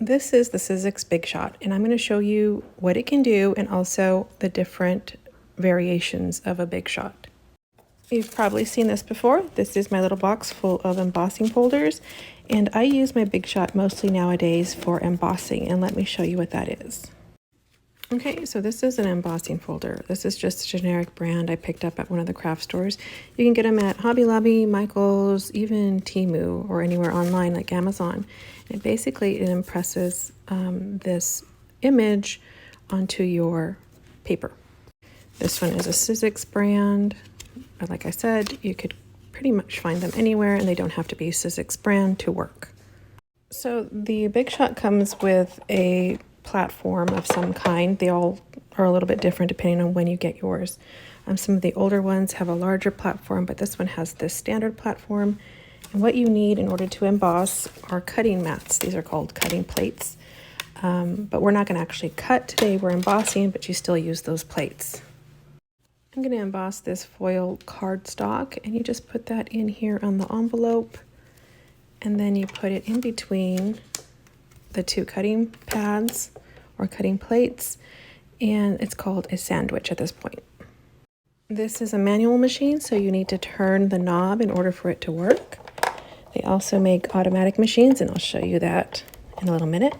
This is the Sizzix Big Shot, and I'm going to show you what it can do and also the different variations of a Big Shot. You've probably seen this before. This is my little box full of embossing folders, and I use my Big Shot mostly nowadays for embossing, and let me show you what that is. Okay, so this is an embossing folder. This is just a generic brand I picked up at one of the craft stores. You can get them at Hobby Lobby, Michael's, even Temu, or anywhere online like Amazon. And basically it impresses this image onto your paper. This one is a Sizzix brand. But like I said, you could pretty much find them anywhere, and they don't have to be Sizzix brand to work. So the Big Shot comes with a platform of some kind. They all are a little bit different depending on when you get yours. Some of the older ones have a larger platform, but this one has this standard platform. And what you need in order to emboss are cutting mats. These are called cutting plates. But we're not going to actually cut today. We're embossing, but you still use those plates. I'm going to emboss this foil cardstock, and you just put that in here on the envelope, and then you put it in between the two cutting pads or cutting plates, and it's called a sandwich at this point. This is a manual machine, so you need to turn the knob in order for it to work. They also make automatic machines, and I'll show you that in a little minute.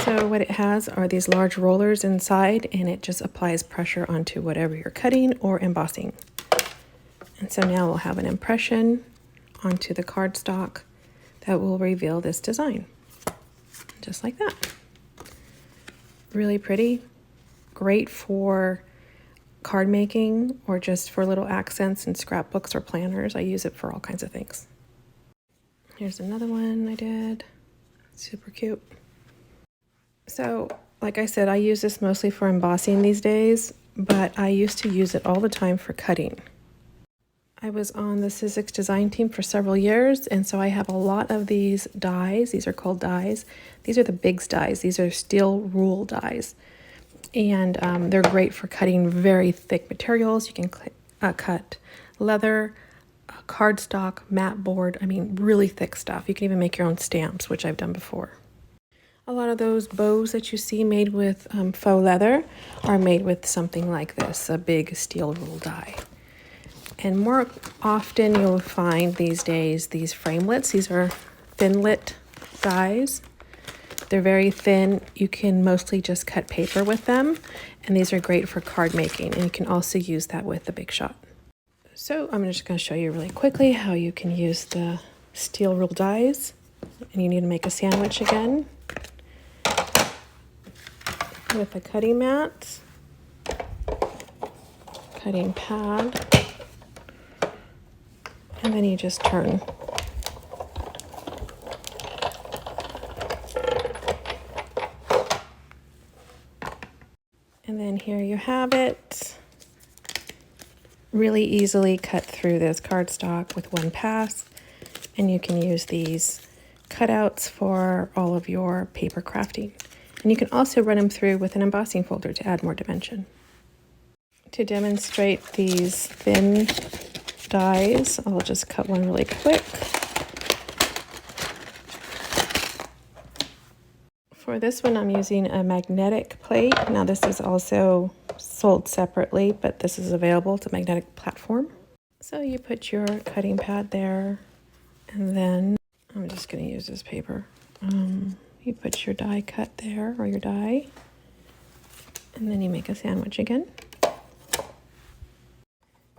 So what it has are these large rollers inside, and it just applies pressure onto whatever you're cutting or embossing. And so now we'll have an impression onto the cardstock that will reveal this design, just like that. Really pretty, great for card making or just for little accents in scrapbooks or planners. I use it for all kinds of things. Here's another one I did, super cute. So, like I said, I use this mostly for embossing these days, but I used to use it all the time for cutting. I was on the Sizzix design team for several years, and so I have a lot of these dies. These are called dies. These are the Big's dies. These are steel rule dies, and they're great for cutting very thick materials. You can cut leather, cardstock, mat board, I mean really thick stuff. You can even make your own stamps, which I've done before. A lot of those bows that you see made with faux leather are made with something like this, a big steel rule die. And more often you'll find these days these framelits. These are thinlit dies. They're very thin. You can mostly just cut paper with them, and these are great for card making, and you can also use that with the Big Shot. So I'm just going to show you really quickly how you can use the steel rule dies. And you need to make a sandwich again with a cutting mat, cutting pad, and then you just turn. And then here you have it. Really easily cut through this cardstock with one pass, and you can use these cutouts for all of your paper crafting. And you can also run them through with an embossing folder to add more dimension. To demonstrate these thin dies, I'll just cut one really quick. For this one, I'm using a magnetic plate. Now this is also sold separately, but this is available. It's a magnetic platform. So you put your cutting pad there, and then I'm just going to use this paper. You put your die cut there, or your die, and then you make a sandwich again.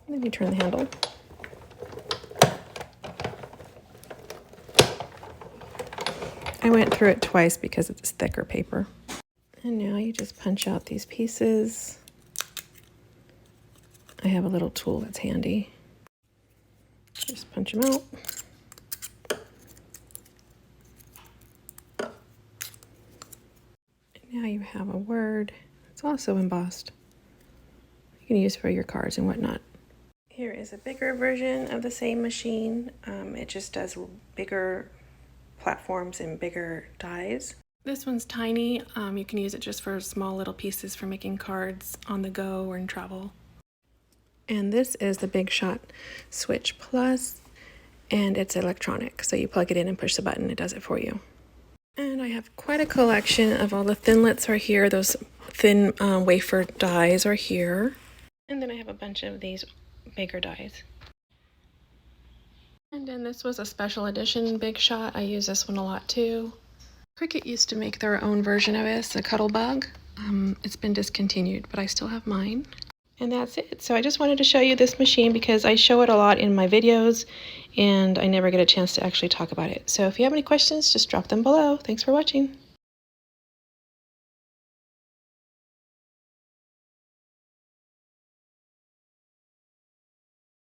And then you turn the handle. I went through it twice because it's thicker paper. And now you just punch out these pieces. I have a little tool that's handy. Just punch them out. Now you have a word. It's also embossed. You can use for your cards and whatnot. Here is a bigger version of the same machine. It just does bigger platforms and bigger dies. This one's tiny. You can use it just for small little pieces for making cards on the go or in travel. And this is the Big Shot Switch Plus, and it's electronic. So you plug it in and push the button, it does it for you. And I have quite a collection of all the thinlits are here. Those thin wafer dies are here. And then I have a bunch of these bigger dies. And then this was a special edition Big Shot. I use this one a lot too. Cricut used to make their own version of this, a cuddle bug. It's been discontinued, but I still have mine. And that's it. So I just wanted to show you this machine because I show it a lot in my videos and I never get a chance to actually talk about it. So if you have any questions, just drop them below. Thanks for watching.